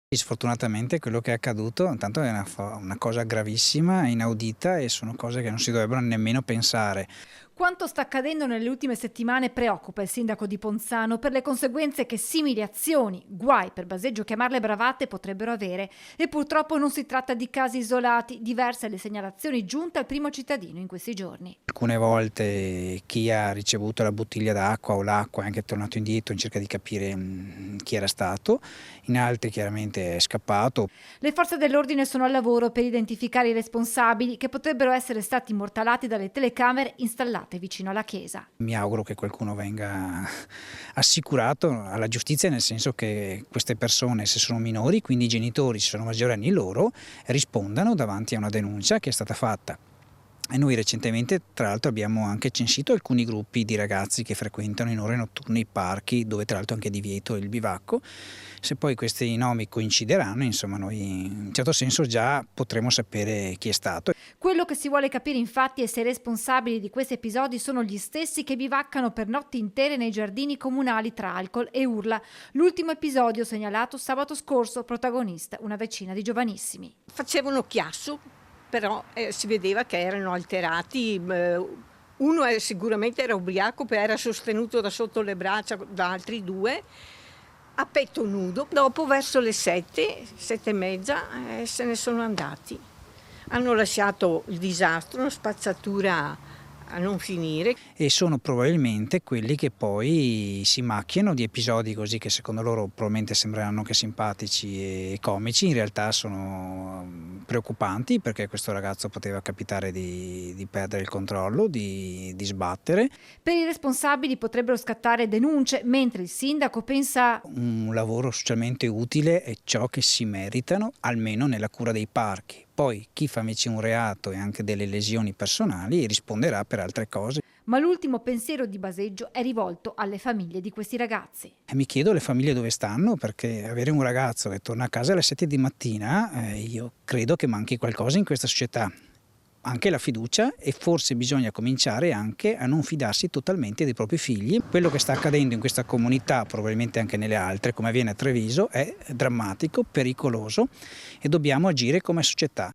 Sfortunatamente quello che è accaduto intanto è una cosa gravissima, inaudita, e sono cose che non si dovrebbero nemmeno pensare. Quanto sta accadendo nelle ultime settimane preoccupa il sindaco di Ponzano per le conseguenze che simili azioni, guai per Baseggio chiamarle bravate, potrebbero avere. E purtroppo non si tratta di casi isolati, diverse le segnalazioni giunte al primo cittadino in questi giorni. Alcune volte chi ha ricevuto la bottiglia d'acqua o l'acqua è anche tornato indietro in cerca di capire chi era stato, in altri chiaramente è scappato. Le forze dell'ordine sono al lavoro per identificare i responsabili che potrebbero essere stati immortalati dalle telecamere installate vicino alla chiesa. Mi auguro che qualcuno venga assicurato alla giustizia, nel senso che queste persone, se sono minori, quindi i genitori, se sono maggiorenni loro, rispondano davanti a una denuncia che è stata fatta. E noi recentemente, tra l'altro, abbiamo anche censito alcuni gruppi di ragazzi che frequentano in ore notturne i parchi, dove tra l'altro è anche divieto il bivacco. Se poi questi nomi coincideranno, insomma, noi in un certo senso già potremo sapere chi è stato. Quello che si vuole capire infatti è se i responsabili di questi episodi sono gli stessi che bivaccano per notti intere nei giardini comunali tra alcol e urla. L'ultimo episodio segnalato sabato scorso, protagonista una decina di giovanissimi. Facevano chiasso, però si vedeva che erano alterati. Uno sicuramente era ubriaco, era sostenuto da sotto le braccia da altri due, a petto nudo. Dopo verso le 7, 7:30 se ne sono andati. Hanno lasciato il disastro, una spazzatura a non finire. E sono probabilmente quelli che poi si macchiano di episodi così che secondo loro probabilmente sembreranno anche simpatici e comici, in realtà sono preoccupanti, perché questo ragazzo poteva capitare di perdere il controllo, di sbattere. Per i responsabili potrebbero scattare denunce, mentre il sindaco pensa Un lavoro socialmente utile è ciò che si meritano, almeno nella cura dei parchi. Poi chi fa invece un reato e anche delle lesioni personali risponderà per altre cose. ma l'ultimo pensiero di Baseggio è rivolto alle famiglie di questi ragazzi. E mi chiedo le famiglie dove stanno, perché avere un ragazzo che torna a casa alle 7 di mattina, io credo che manchi qualcosa in questa società. Anche la fiducia, e forse bisogna cominciare anche a non fidarsi totalmente dei propri figli. Quello che sta accadendo in questa comunità, probabilmente anche nelle altre, come avviene a Treviso, è drammatico, pericoloso, e dobbiamo agire come società.